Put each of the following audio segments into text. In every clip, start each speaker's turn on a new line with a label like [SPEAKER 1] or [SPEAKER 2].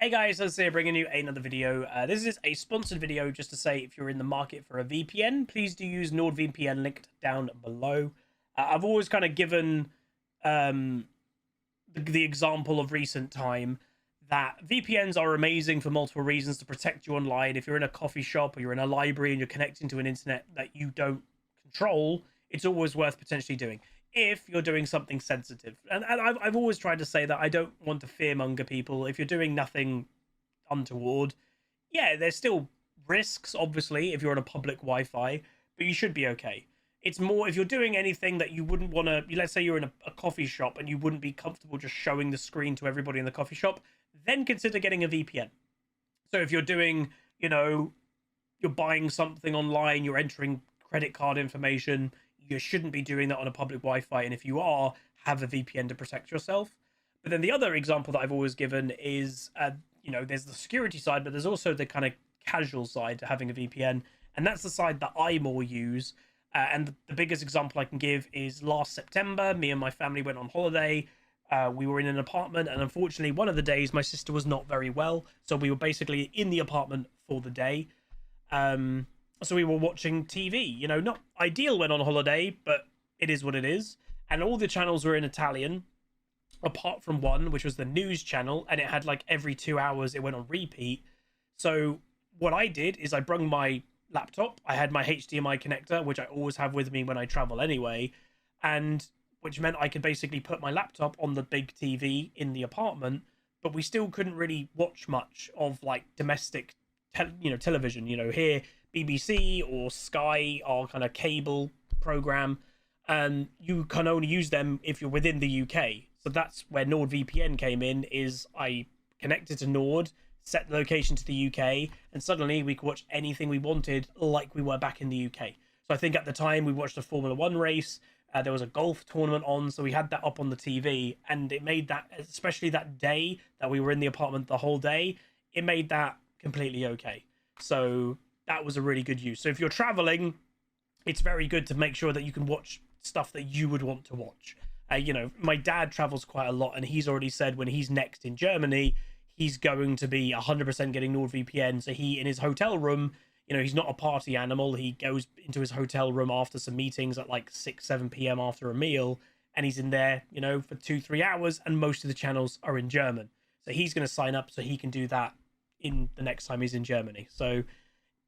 [SPEAKER 1] Hey guys, HuzzyGames here bringing you another video. This is a sponsored video just to say if you're in the market for a VPN, please do use NordVPN linked down below. I've always kind of given the example of recent time that VPNs are amazing for multiple reasons to protect you online. If you're in a coffee shop or you're in a library and you're connecting to an internet that you don't control, it's always worth potentially doing if you're doing something sensitive. And I've always tried to say that I don't want to fearmonger people. If you're doing nothing untoward, yeah, there's still risks, obviously, if you're on a public Wi-Fi, but you should be okay. It's more if you're doing anything that you wouldn't want to, let's say you're in a coffee shop and you wouldn't be comfortable just showing the screen to everybody in the coffee shop, then consider getting a VPN. So if you're doing, you're buying something online, you're entering credit card information, you shouldn't be doing that on a public Wi-Fi, and if you are, have a VPN to protect yourself. But then the other example that I've always given is, there's the security side, but there's also the kind of casual side to having a VPN, and that's the side that I more use. And the biggest example I can give is last September, me and my family went on holiday. We were in an apartment, and unfortunately, one of the days my sister was not very well, so we were basically in the apartment for the day. So we were watching TV, not ideal when on holiday, but it is what it is. And all the channels were in Italian, apart from one, which was the news channel. And it had like every 2 hours, it went on repeat. So what I did is I brung my laptop. I had my HDMI connector, which I always have with me when I travel anyway. And which meant I could basically put my laptop on the big TV in the apartment, but we still couldn't really watch much of like domestic, television, here. BBC or Sky or kind of cable program, and you can only use them if you're within the UK. So that's where NordVPN came in. Is I connected to Nord, set the location to the UK, and suddenly we could watch anything we wanted like we were back in the UK. So I think at the time we watched a Formula One race. There was a golf tournament on, so we had that up on the TV, and it made that, especially that day that we were in the apartment the whole day, it made that completely okay. So that was a really good use. So if you're traveling, it's very good to make sure that you can watch stuff that you would want to watch. My dad travels quite a lot, and he's already said when he's next in Germany, he's going to be 100% getting NordVPN. So he, in his hotel room, he's not a party animal. He goes into his hotel room after some meetings at like 6, 7 p.m. after a meal, and he's in there, for 2-3 hours, and most of the channels are in German. So he's going to sign up so he can do that in the next time he's in Germany. So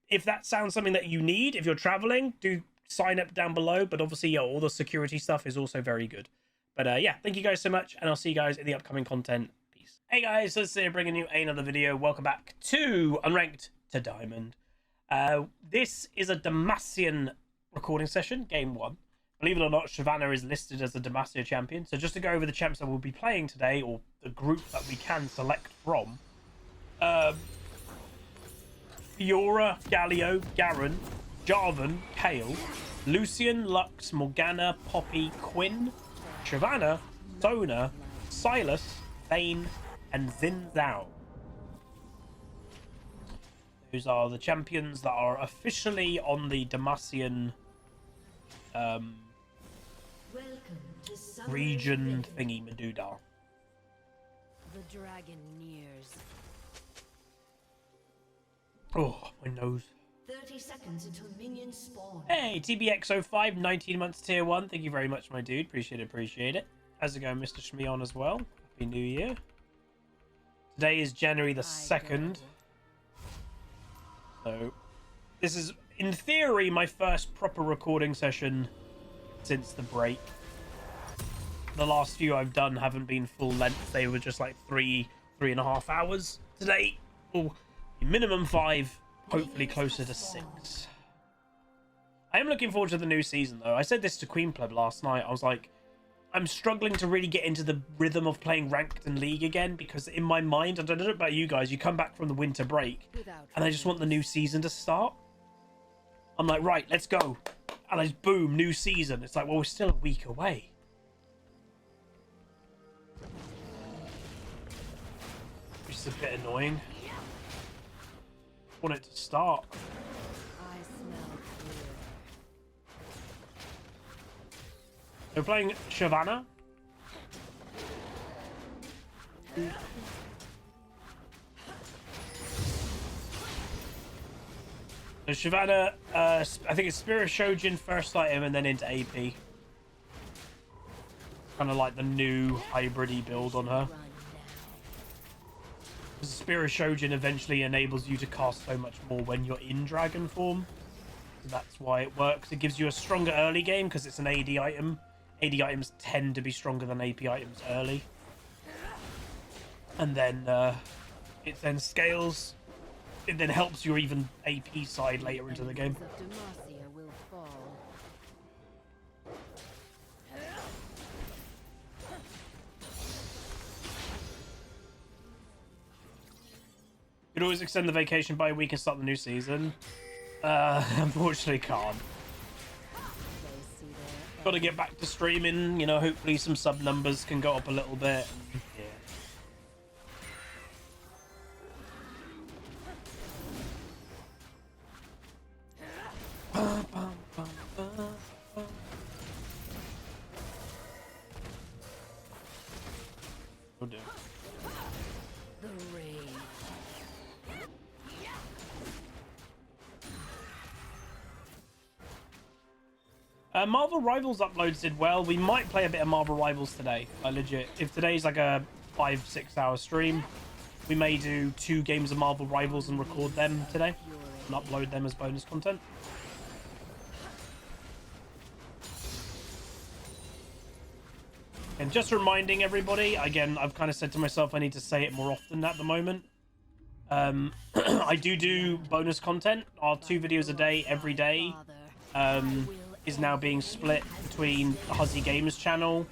[SPEAKER 1] if that sounds something that you need, if you're traveling, do sign up down below. But obviously, all the security stuff is also very good. But thank you guys so much, and I'll see you guys in the upcoming content. Peace. Hey guys, HuzzyGames bringing you another video. Welcome back to Unranked to Diamond. This is a Demacian recording session, game 1. Believe it or not, Shyvana is listed as the Demacia champion. So just to go over the champs that we'll be playing today, or the group that we can select from. Fiora, Galio, Garen, Jarvan, Kayle, Lucian, Lux, Morgana, Poppy, Quinn, Shyvana, Sona, Silas, Vayne, and Xin Zhao. Those are the champions that are officially on the Demacian region thingy Meduda.
[SPEAKER 2] The dragon nears.
[SPEAKER 1] Oh, my nose.
[SPEAKER 2] 30 seconds until minions spawn.
[SPEAKER 1] Hey, TBX05, 19 months tier 1. Thank you very much, my dude. Appreciate it. How's it going, Mr. Shmeon, as well? Happy New Year. Today is January the 2nd. So, this is, in theory, my first proper recording session since the break. The last few I've done haven't been full length. They were just like 3.5 hours. Today, minimum 5, hopefully closer to 6. I am looking forward to the new season, though. I said this to Queen Pleb last night. I was like, I'm struggling to really get into the rhythm of playing ranked and league again, because in my mind, I don't know about you guys, you come back from the winter break and I just want the new season to start. I'm like, right, let's go. And I just, boom, new season. It's like, well, we're still a week away. Which is a bit annoying. Want it to start.
[SPEAKER 2] I smell fear.
[SPEAKER 1] We're playing Shyvana. So Shyvana, I think it's Spirit Shojin first item and then into AP. Kind of like the new hybrid build on her. The Spirit Shojin eventually enables you to cast so much more when you're in dragon form. So that's why it works. It gives you a stronger early game because it's an AD item. AD items tend to be stronger than AP items early. And then it then scales. It then helps your even AP side later into the game. You could always extend the vacation by a week and start the new season. Unfortunately can't. Got to get back to streaming, you know, hopefully some sub numbers can go up a little bit. Yeah. Oh dear. Marvel Rivals uploads did well. We might play a bit of Marvel Rivals today. Legit. If today's like a 5-6 hour stream, we may do 2 games of Marvel Rivals and record them today and upload them as bonus content. And just reminding everybody, again, I've kind of said to myself I need to say it more often at the moment. I do bonus content. Our 2 videos a day, every day. Is now being split between the HuzzyGames channel.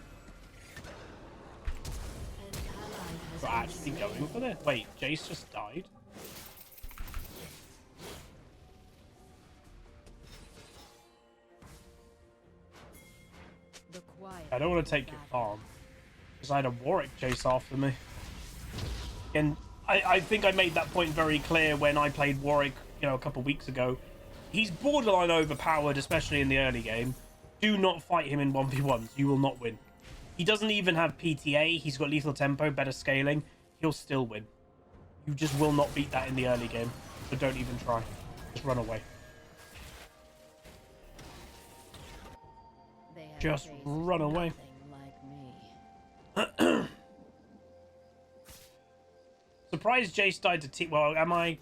[SPEAKER 1] We're actually going for this. Wait, Jace just died. I don't want to take your farm because I had a Warwick chase after me. And I think I made that point very clear when I played Warwick, you know, a couple weeks ago. He's borderline overpowered, especially in the early game. Do not fight him in 1v1s. You will not win. He doesn't even have PTA. He's got lethal tempo, better scaling. He'll still win. You just will not beat that in the early game. So don't even try. Just run away. Just run away. Surprised Jace died to T. Well, am I?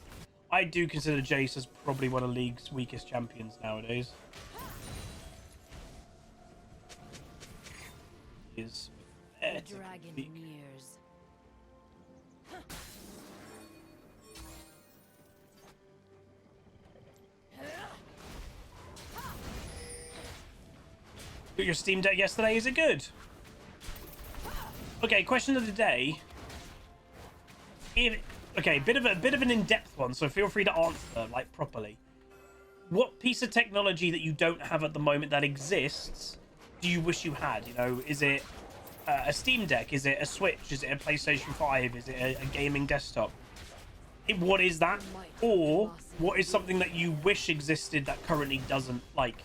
[SPEAKER 1] I do consider Jace as probably one of League's weakest champions nowadays. He is weak. Got your Steam Deck yesterday? Is it good? Okay, question of the day. Okay, bit of an in-depth one, so feel free to answer like properly. What piece of technology that you don't have at the moment that exists do you wish you had? You know, is it a Steam Deck? Is it a Switch? Is it a PlayStation 5? Is it a gaming desktop? What is that? Or what is something that you wish existed that currently doesn't? Like,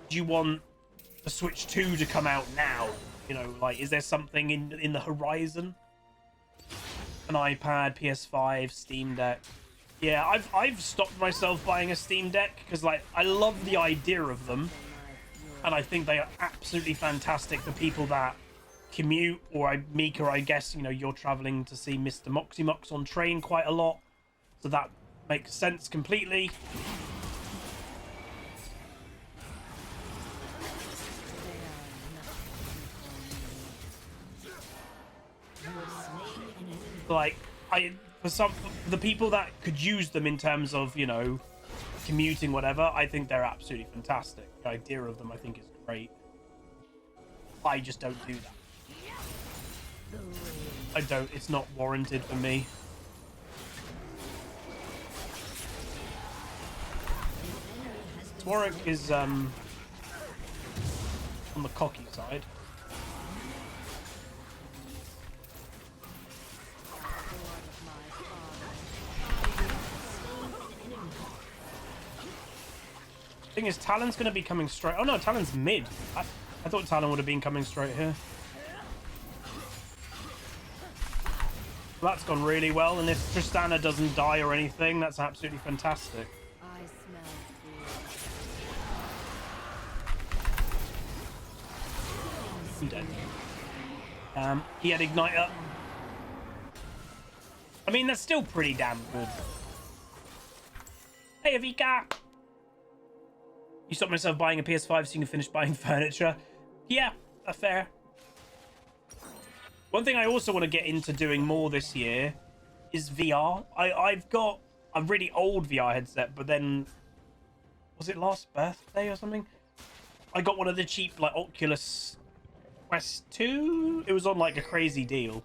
[SPEAKER 1] do you want the Switch 2 to come out now? You know, like, is there something in the horizon? An iPad, PS5, Steam Deck. Yeah, I've stopped myself buying a Steam Deck because, like, I love the idea of them, and I think they are absolutely fantastic for people that commute, or Mika, I guess, you know, you're traveling to see Mr. Moxie on train quite a lot, so that makes sense completely. Like, for the people that could use them in terms of, you know, commuting, whatever, I think they're absolutely fantastic. The idea of them, I think, is great. I just don't do that. I don't. It's not warranted for me. Warwick is on the cocky side. Thing is, Talon's going to be coming straight. Oh no, Talon's mid. I thought Talon would have been coming straight here. That's gone really well, and if Tristana doesn't die or anything, that's absolutely fantastic.
[SPEAKER 2] I smell
[SPEAKER 1] I'm dead. He had Igniter. I mean, that's still pretty damn good. Hey, Avika! You stopped myself buying a PS5 so you can finish buying furniture. Yeah, that's fair. One thing I also want to get into doing more this year is VR. I've got a really old VR headset, but then... Was it last birthday or something? I got one of the cheap, like, Oculus Quest 2. It was on, like, a crazy deal.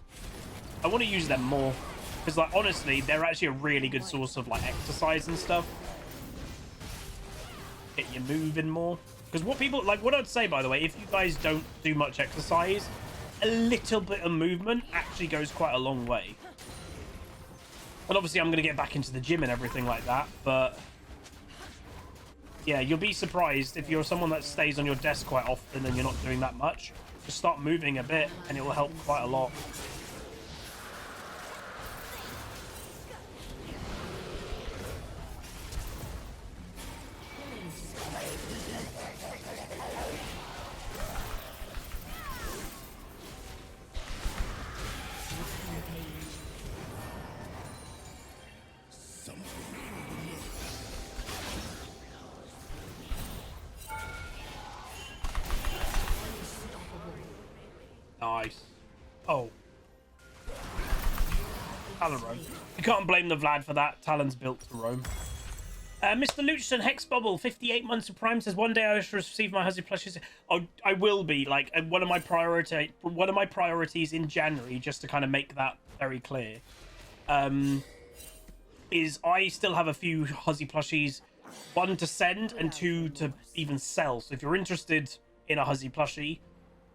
[SPEAKER 1] I want to use them more. Because, like, honestly, they're actually a really good source of, like, exercise and stuff. Get you moving more. Because what people... Like, what I'd say, by the way, if you guys don't do much exercise, a little bit of movement actually goes quite a long way. And obviously, I'm going to get back into the gym and everything like that, but... Yeah, you'll be surprised if you're someone that stays on your desk quite often and you're not doing that much. Just start moving a bit and it will help quite a lot. Nice. Oh. Talon roam. You can't blame the Vlad for that. Talon's built to roam. Mr. Luchson, Hex Bubble, 58 months of Prime, says one day I should receive my Huzzy plushies. Oh, I will be. Like, one of my priorities in January, just to kind of make that very clear, is I still have a few Huzzy plushies, 1 to send and 2 to even sell. So if you're interested in a Huzzy plushie,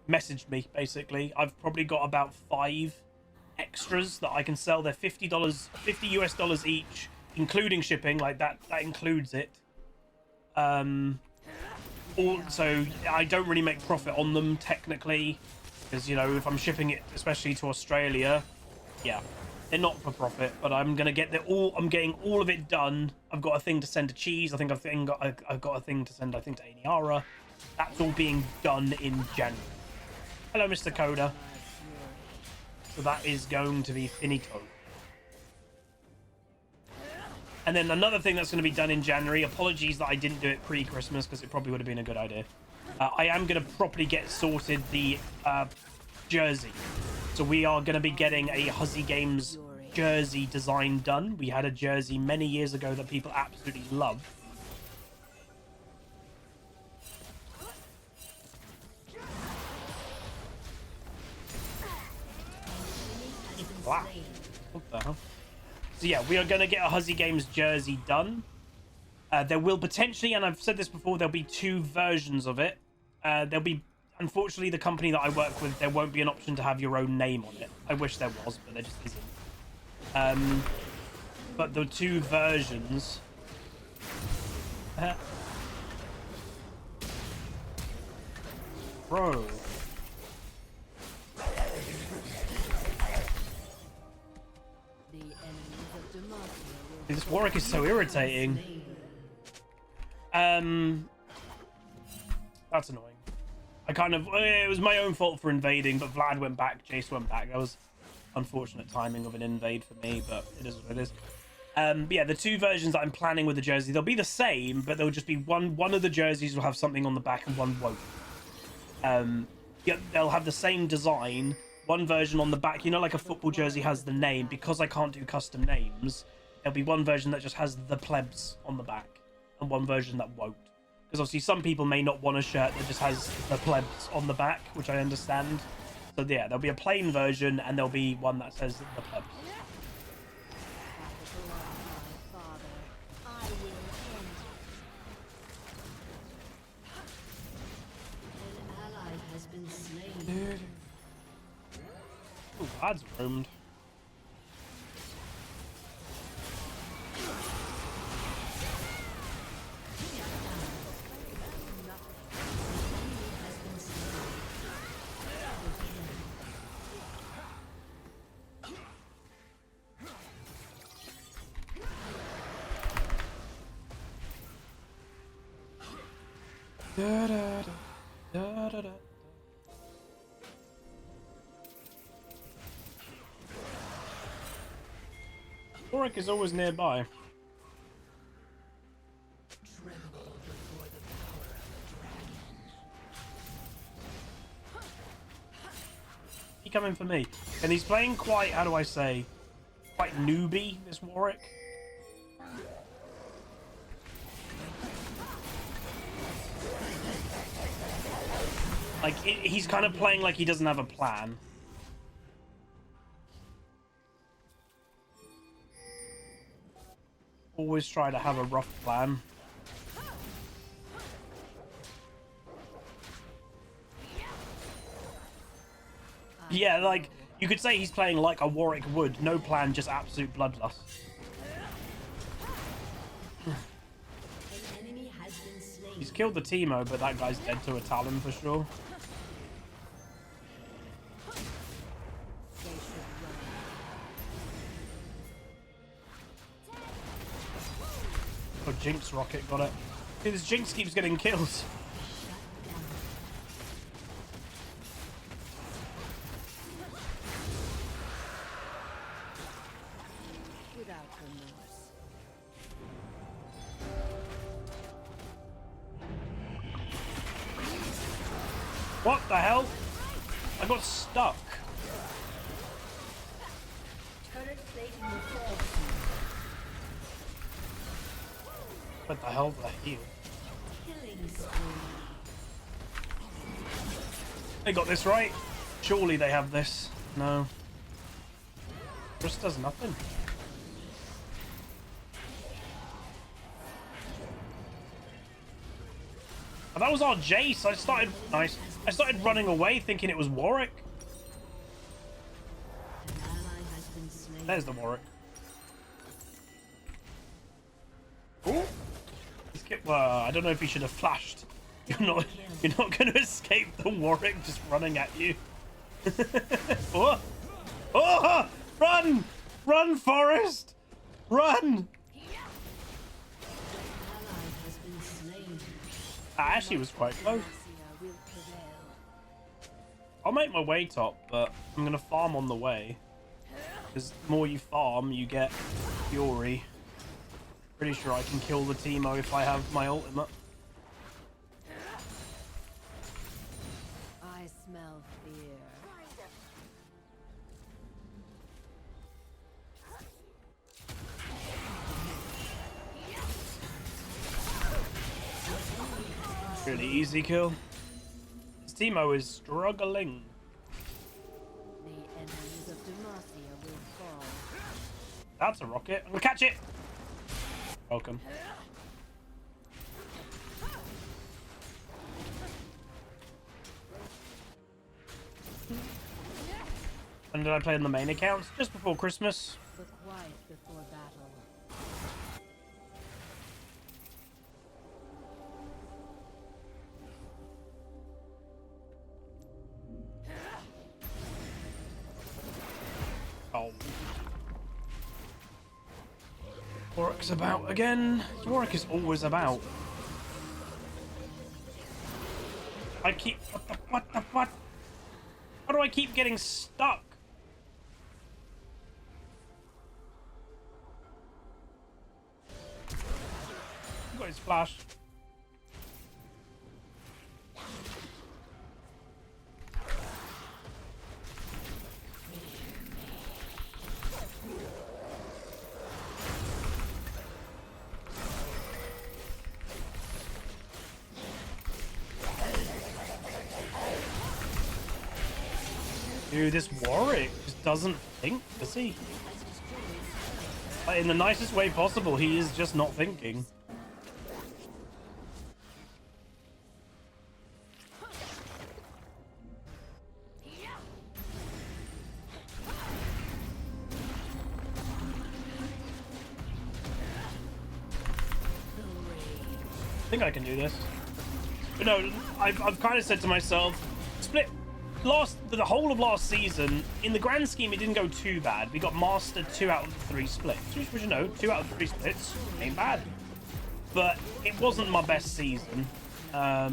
[SPEAKER 1] message me. Basically, I've probably got about 5 extras that I can sell. They're $50, $50 US each, including shipping. Like that includes it. Also, I don't really make profit on them technically, because, you know, if I'm shipping it, especially to Australia, yeah, they're not for profit. But I'm gonna get I'm getting all of it done. I've got a thing to send to Cheese. I've got a thing to send, I think, to Aniara. That's all being done in January. Hello, Mr. Coda. So that is going to be finito. And then another thing that's going to be done in January, apologies that I didn't do it pre-Christmas because it probably would have been a good idea. I am going to properly get sorted the jersey. So we are going to be getting a HuzzyGames jersey design done. We had a jersey many years ago that people absolutely loved. Wow. What the hell? So yeah, we are going to get a HuzzyGames jersey done. There will potentially, and I've said this before, there'll be 2 versions of it. There'll be, unfortunately, the company that I work with, there won't be an option to have your own name on it. I wish there was, but there just isn't. But the 2 versions... Bro... This Warwick is so irritating. That's annoying. It was my own fault for invading, but Vlad went back, Jace went back. That was unfortunate timing of an invade for me, but it is what it is. But yeah, the 2 versions that I'm planning with the jersey, they'll be the same, but they'll just be one of the jerseys will have something on the back and one won't. Yeah, they'll have the same design. One version on the back, you know, like a football jersey has the name. Because I can't do custom names, there'll be one version that just has the plebs on the back and one version that won't. Because obviously some people may not want a shirt that just has the plebs on the back, which I understand. So yeah, there'll be a plain version and there'll be one that says the plebs. Dude. Oh, Vlad's roamed. Da, da, da, da, da, da. Warwick is always nearby. He coming for me, and he's playing quite, how do I say, quite newbie, this Warwick. Like, he's kind of playing like he doesn't have a plan. Always try to have a rough plan. Yeah, like, you could say he's playing like a Warwick would. No plan, just absolute bloodlust. He's killed the Teemo, but that guy's dead to a Talon for sure. Oh, Jinx rocket got it. Dude, this Jinx keeps getting killed.
[SPEAKER 2] Without remorse.
[SPEAKER 1] What the hell? I got stuck.
[SPEAKER 2] Turret plating will fall.
[SPEAKER 1] What the hell did I heal?
[SPEAKER 2] Killing spree.
[SPEAKER 1] They got this right. Surely they have this. No. Just does nothing. Oh, that was our Jace. I started running away thinking it was Warwick.
[SPEAKER 2] An ally has been slain.
[SPEAKER 1] There's the Warwick. Ooh. Well, I don't know if he should have flashed. You're not going to escape the Warwick just running at you. Oh! Oh! Run! Run, Forest! Run! That actually was quite close. I'll make my way top, but I'm going to farm on the way. Because the more you farm, you get Fury. Pretty sure I can kill the Teemo if I have my ultimate.
[SPEAKER 2] I smell fear.
[SPEAKER 1] Really easy kill. This Teemo is struggling.
[SPEAKER 2] The enemies of Demacia will fall.
[SPEAKER 1] That's a rocket. I'm gonna catch it. Welcome. When did I play on the main account? Just before Christmas.
[SPEAKER 2] The quiet before battle.
[SPEAKER 1] Oh. Warwick's about again. Warwick is always about. I keep... What the... How do I keep getting stuck? Got his flash. Dude, this Warwick just doesn't think, does he? Like, in the nicest way possible, he is just not thinking. I think I can do this. But no, I've kind of said to myself, split the whole of last season, in the grand scheme, it didn't go too bad. We got mastered 2 out of 3 splits, which, you know, 2 out of 3 splits ain't bad. But it wasn't my best season. I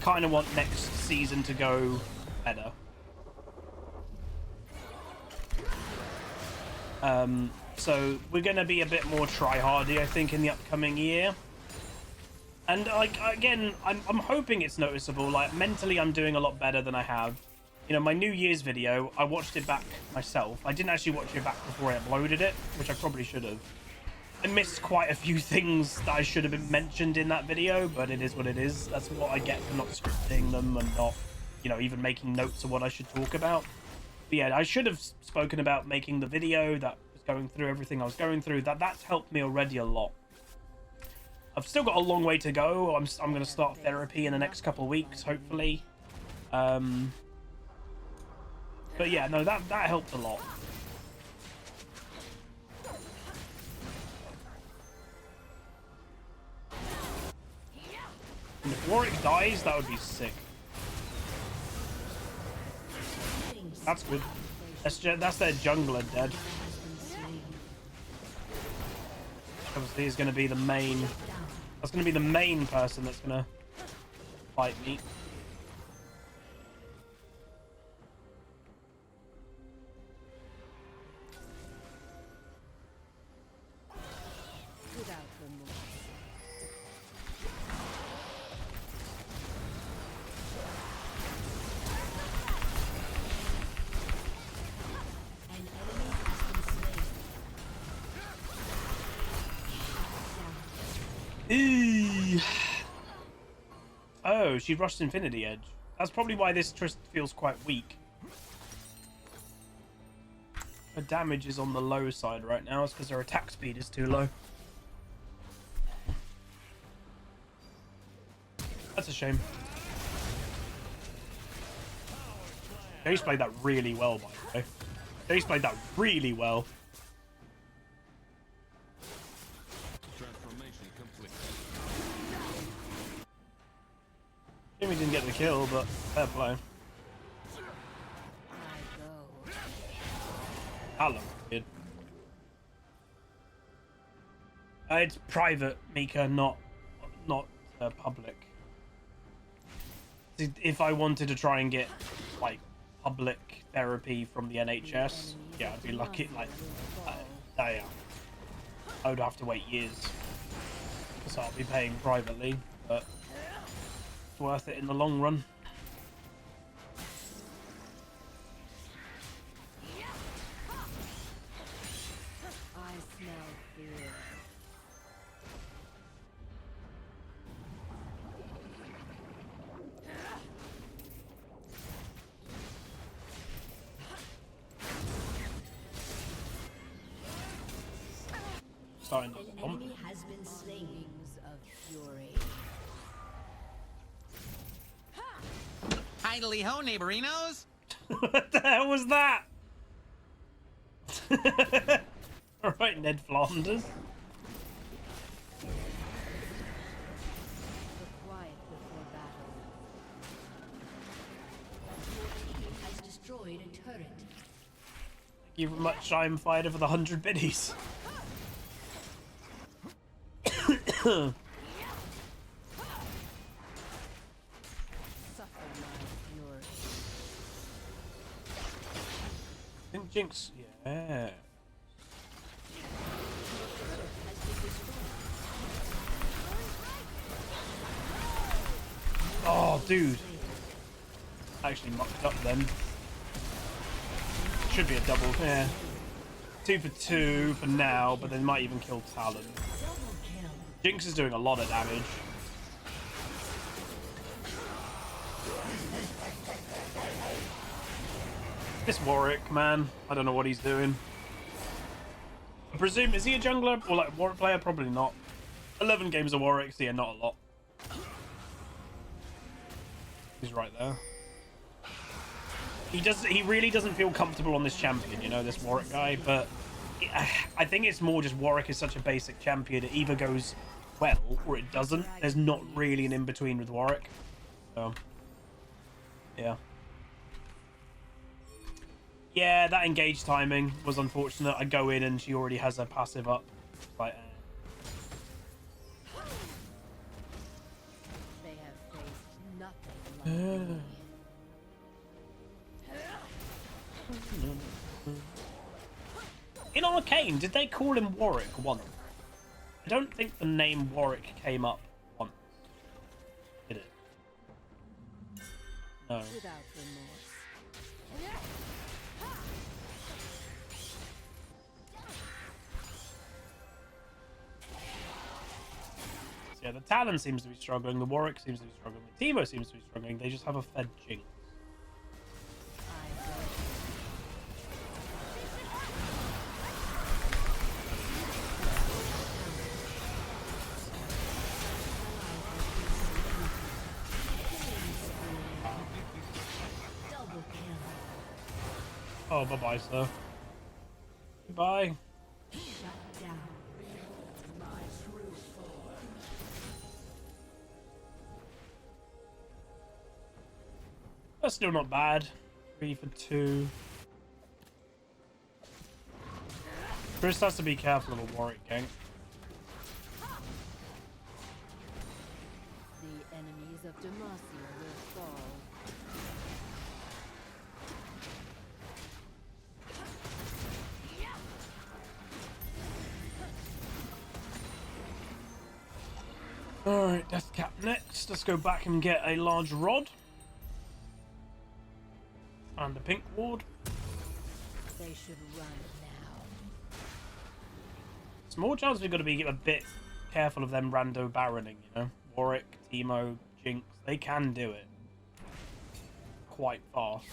[SPEAKER 1] kind of want next season to go better. So we're going to be a bit more try-hardy, I think, in the upcoming year. And like again, I'm hoping it's noticeable. Like mentally, I'm doing a lot better than I have. You know, my New Year's video, I watched it back myself. I didn't actually watch it back before I uploaded it, which I probably should have. I missed quite a few things that I should have been mentioned in that video, but it is what it is. That's what I get for not scripting them and not, you know, even making notes of what I should talk about. But yeah, I should have spoken about making the video that was going through everything I was going through. That's helped me already a lot. I've still got a long way to go. I'm going to start therapy in the next couple of weeks, hopefully. But yeah, no, that helped a lot. And if Warwick dies, that would be sick. That's good. That's their jungler dead. Obviously, he's going to be the main. That's going to be the main person that's going to fight me. Oh, she rushed Infinity Edge. That's probably why this Trist feels quite weak. Her damage is on the low side right now. It's because her attack speed is too low. That's a shame. Jace played that really well, by the way. Jace played that really well. Jimmy didn't get the kill, but fair play. Hello, kid. It's private, Mika, not public. If I wanted to try and get like public therapy from the NHS, yeah, I'd be lucky. Like, I would have to wait years, so I'll be paying privately, but it's worth it in the long run.
[SPEAKER 2] I smell fear.
[SPEAKER 1] Starting to bump.
[SPEAKER 2] Enemy has been slain. Wings of fury.
[SPEAKER 3] Idly ho, neighborinos!
[SPEAKER 1] What the hell was that? Alright, Ned Flanders.
[SPEAKER 2] The quiet before battle. Your team has destroyed a turret.
[SPEAKER 1] Thank you very much, I'm fighter for the 100 biddies.
[SPEAKER 2] Suffer my fury.
[SPEAKER 1] I think Jinx, yeah. Oh, dude. Actually mucked up then. Should be a double, yeah. 2 for 2 for now, but they might even kill Talon. Jinx is doing a lot of damage. This Warwick, man. I don't know what he's doing. I presume, is he a jungler or like Warwick player? Probably not. 11 games of Warwick, so yeah, not a lot. He's right there. He really doesn't feel comfortable on this champion, you know, this Warwick guy, but I think it's more just Warwick is such a basic champion. It either goes well or it doesn't. There's not really an in-between with Warwick. So, yeah. Yeah, that engage timing was unfortunate. I go in and she already has her passive up. Like,
[SPEAKER 2] They have faced nothing like me.
[SPEAKER 1] In Arcane, did they call him Warwick once? I don't think the name Warwick came up once. Did it? No.
[SPEAKER 2] Without remorse.
[SPEAKER 1] So yeah, the Talon seems to be struggling, the Warwick seems to be struggling, the Teemo seems to be struggling. They just have a fed Jinx. Oh, bye-bye, sir. Goodbye. That's still not bad. 3 for 2. Chris has to be careful of a Warwick gank.
[SPEAKER 2] The enemies of Demacia will fall.
[SPEAKER 1] Alright, Deathcap next. Let's go back and get a large rod. And a pink ward.
[SPEAKER 2] They should run now.
[SPEAKER 1] Small chance we've got to be a bit careful of them rando baroning, you know? Warwick, Teemo, Jinx, they can do it. Quite fast.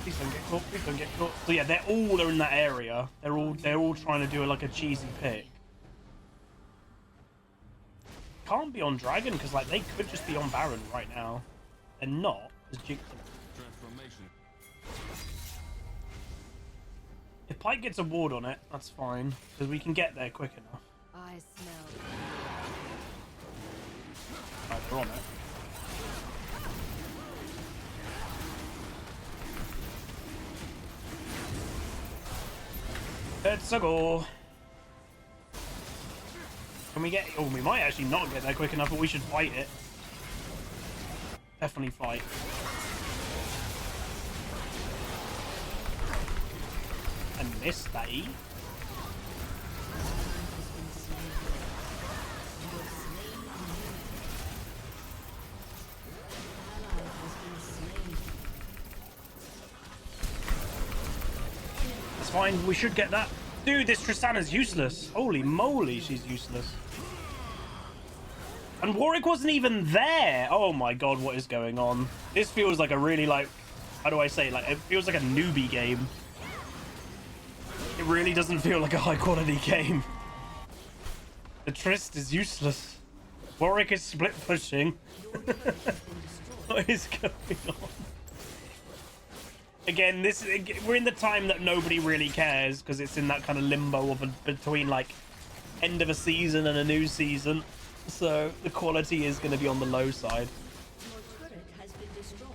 [SPEAKER 1] Please don't get caught, please don't get caught. So yeah, they're all in that area. They're all trying to do like a cheesy pick. Can't be on Dragon because like they could just be on Baron right now. They're not, because Jinx. If Pike gets a ward on it, that's fine, because we can get there quick enough.
[SPEAKER 2] I smell.
[SPEAKER 1] Right, they're on it. Let's go. Can we get... Oh, we might actually not get there quick enough, but we should fight it. Definitely fight. And miss that E. That's fine, we should get that. Dude, this Tristana's useless. Holy moly, she's useless. And Warwick wasn't even there. Oh my god, what is going on? This feels like a really, like, how do I say, like, it feels like a newbie game. It really doesn't feel like a high quality game. The Trist is useless. Warwick is split pushing. What is going on? Again, we're in the time that nobody really cares because it's in that kind of limbo of between like end of a season and a new season. So the quality is going to be on the low side.
[SPEAKER 2] Your turret has been destroyed.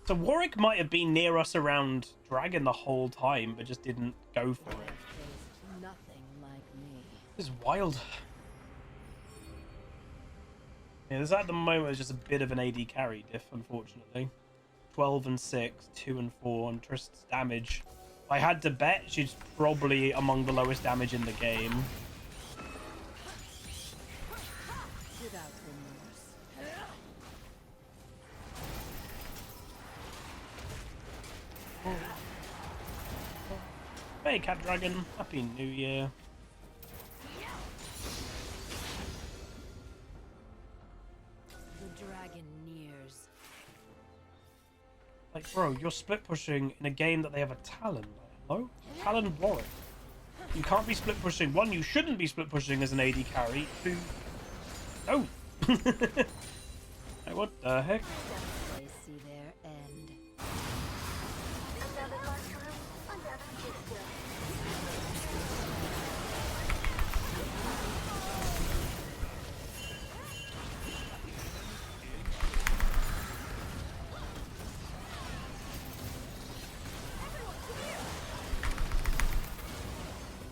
[SPEAKER 1] So Warwick might have been near us around Dragon the whole time, but just didn't go for it.
[SPEAKER 2] There's nothing like me.
[SPEAKER 1] This is wild. Yeah, this at the moment is just a bit of an AD carry diff, unfortunately. 12 and 6, 2 and 4 on Trist's damage. If I had to bet, she's probably among the lowest damage in the game.
[SPEAKER 2] Without remorse.
[SPEAKER 1] Hey, Cat Dragon. Happy New Year.
[SPEAKER 2] The dragon nears.
[SPEAKER 1] Like, bro, you're split pushing in a game that they have a Talon. Hello? Talon Warwick. You can't be split pushing. One, you shouldn't be split pushing as an AD carry. Two, no. Like, what the heck?
[SPEAKER 2] They see their end.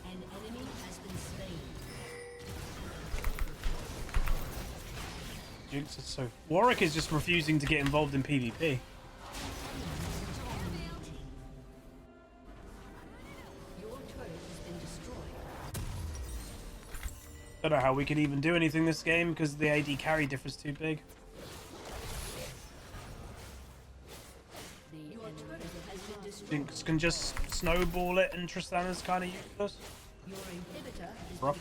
[SPEAKER 2] An enemy has been slain.
[SPEAKER 1] Jinx is so... Warwick is just refusing to get involved in PvP. Don't know how we could even do anything this game because the AD carry difference too big. Jinx can just snowball it and Tristana's kind of useless. Rough.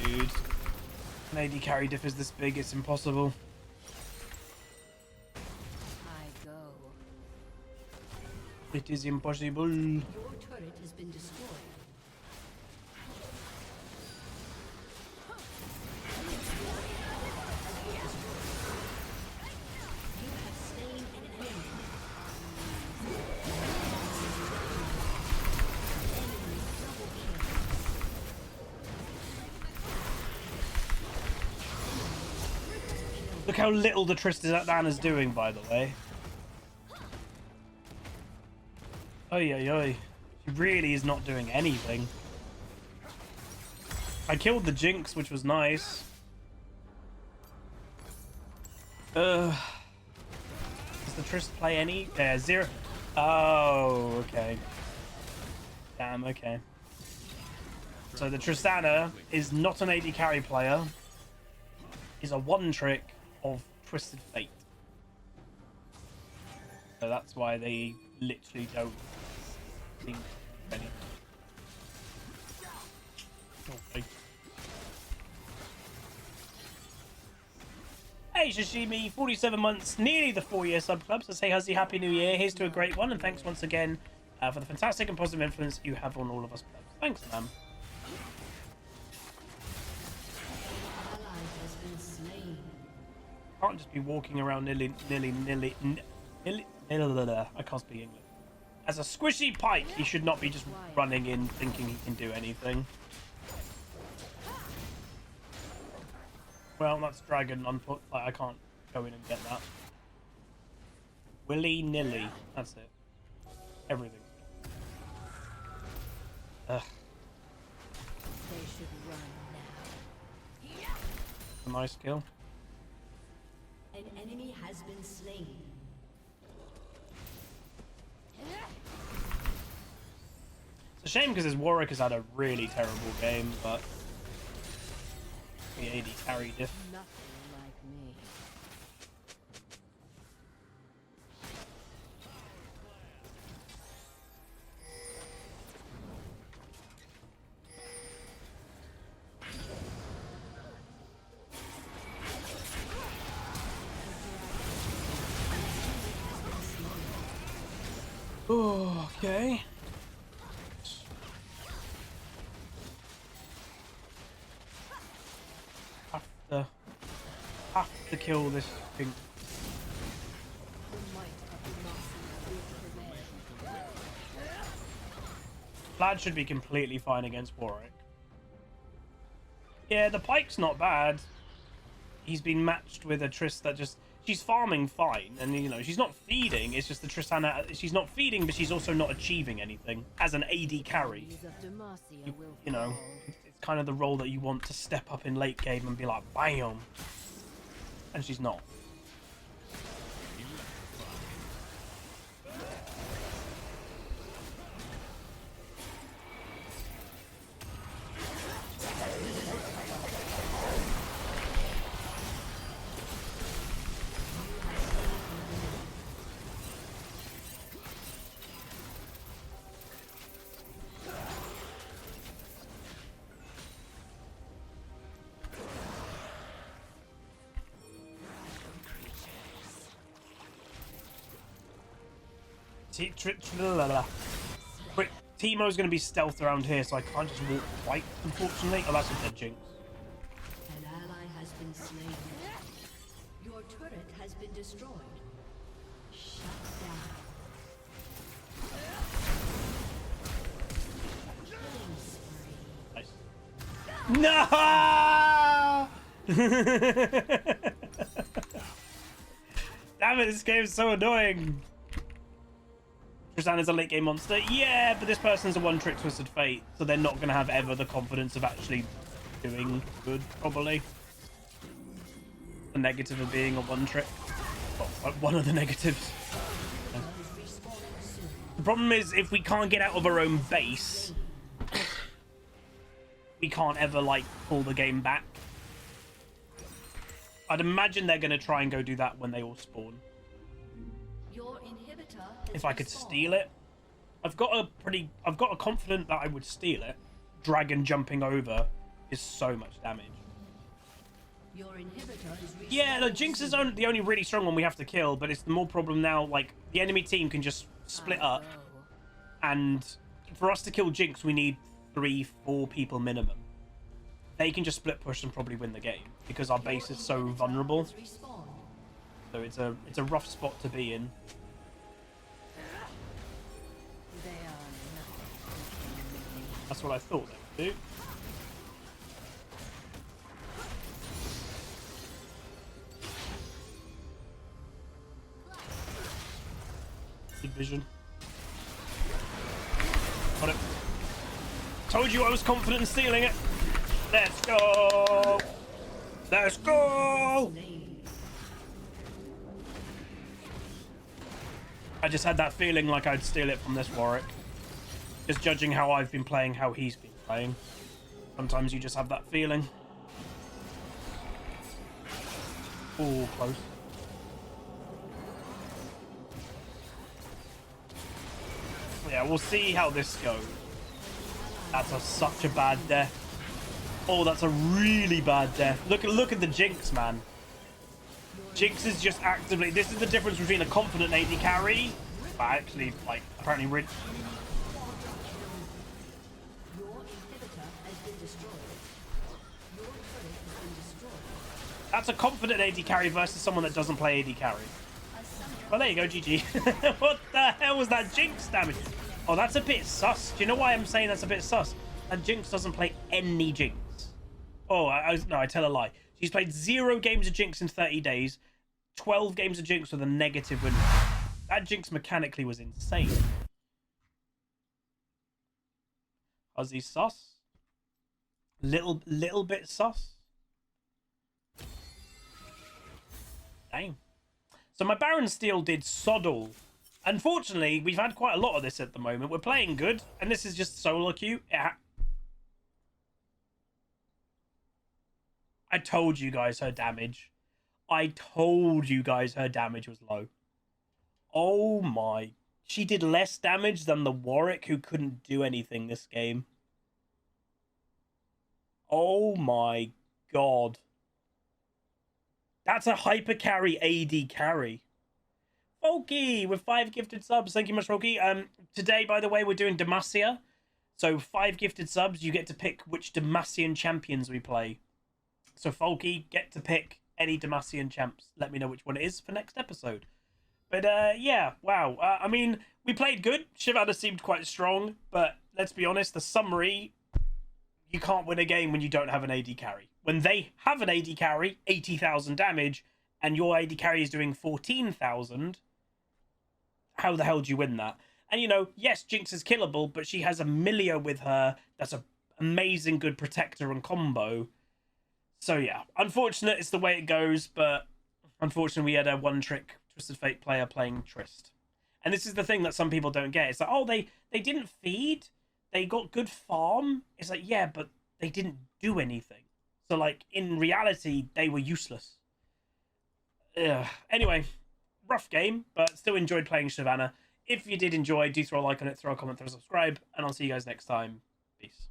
[SPEAKER 1] Dude. An AD carry diff is this big, it's impossible. It is impossible.
[SPEAKER 2] Your turret has been destroyed. You have slain an enemy. Enemy double kill.
[SPEAKER 1] Look how little the Tristana's doing, by the way. Oi, oi, oi. She really is not doing anything. I killed the Jinx, which was nice. Does the Trist play any? Yeah, 0. Oh, okay. Damn, okay. So the Tristana is not an AD carry player. Is a one trick of Twisted Fate. So that's why they literally don't think anything. Okay. Hey Shishimi, 47 months, nearly the 4-year sub club. So say Huzzy, Happy New Year. Here's to a great one, and thanks once again for the fantastic and positive influence you have on all of us. Thanks, man. Can't just be walking around nilly. I can't speak English. As a squishy pike, he should not be just running in thinking he can do anything. Well, that's dragon unput. Like, I can't go in and get that. Willy-nilly. That's it. Everything. Ugh.
[SPEAKER 2] They should run now.
[SPEAKER 1] A nice kill.
[SPEAKER 2] An enemy has been slain.
[SPEAKER 1] It's a shame because his Warwick has had a really terrible game, but the AD carry diff.
[SPEAKER 2] Nothing like me.
[SPEAKER 1] Oh, okay. Have to kill this thing. Vlad should be completely fine against Warwick. Yeah, the pike's not bad. He's been matched with a Triss that just... She's farming fine, and you know, she's not feeding, it's just the Tristana... She's not feeding, but she's also not achieving anything. As an AD carry, you know, it's kind of the role that you want to step up in late game and be like, BAM! And she's not. Wait, Teemo's going to be stealth around here, so I can't just walk quite, unfortunately. Oh, that's a dead Jinx.
[SPEAKER 2] An ally has been slain. Your turret has been destroyed. Shut down.
[SPEAKER 1] Nice. No! Damn it, this game's so annoying. Tristana's a late game monster. Yeah, but this person's a one-trick Twisted Fate, so they're not going to have ever the confidence of actually doing good, probably. The negative of being a one-trick. Oh, one of the negatives. The problem is, if we can't get out of our own base, we can't ever, like, pull the game back. I'd imagine they're going to try and go do that when they all spawn. If I could steal it. I've got a confident that I would steal it. Dragon jumping over is so much damage.
[SPEAKER 2] Your inhibitor is
[SPEAKER 1] yeah, the Jinx is the only really strong one we have to kill, but it's the more problem now, like, the enemy team can just split up, and for us to kill Jinx, we need 3-4 people minimum. They can just split push and probably win the game, because our base is so vulnerable. So it's a rough spot to be in. That's what I thought they would do. Good vision. Got it. Told you I was confident in stealing it. Let's go. Let's go. I just had that feeling like I'd steal it from this Warwick. Just judging how I've been playing, how he's been playing. Sometimes you just have that feeling. Oh, close. Yeah, we'll see how this goes. That's such a bad death. Oh, that's a really bad death. Look at the Jinx, man. Jinx is just actively... This is the difference between a confident AD carry, but actually, like, apparently... That's a confident AD carry versus someone that doesn't play AD carry. Well, there you go, GG. What the hell was that Jinx damage? Oh, that's a bit sus. Do you know why I'm saying that's a bit sus? That Jinx doesn't play any Jinx. Oh, no, I tell a lie. She's played 0 games of Jinx in 30 days, 12 games of Jinx with a negative win rate. That Jinx mechanically was insane. Huzzy sus? Little bit sus? Dang. So my Baron Steel did sod all. Unfortunately, we've had quite a lot of this at the moment. We're playing good, and this is just solo queue. I told you guys her damage. I told you guys her damage was low. Oh my. She did less damage than the Warwick, who couldn't do anything this game. Oh my god. That's a hyper carry AD carry. Folky with 5 gifted subs. Thank you much, Folky. Today, by the way, we're doing Demacia. So 5 gifted subs, you get to pick which Demacian champions we play. So Folky, get to pick any Demacian champs. Let me know which one it is for next episode. But yeah, wow. I mean, we played good. Shyvana seemed quite strong, but let's be honest, the summary, you can't win a game when you don't have an AD carry. When they have an AD carry, 80,000 damage, and your AD carry is doing 14,000, how the hell do you win that? And, you know, yes, Jinx is killable, but she has Amelia with her. That's an amazing good protector and combo. So, yeah, unfortunate it's the way it goes, but unfortunately we had a one-trick Twisted Fate player playing Trist. And this is the thing that some people don't get. It's like, oh, they didn't feed. They got good farm. It's like, yeah, but they didn't do anything. So, like, in reality, they were useless. Ugh. Anyway, rough game, but still enjoyed playing Shyvana. If you did enjoy, do throw a like on it, throw a comment, throw a subscribe, and I'll see you guys next time. Peace.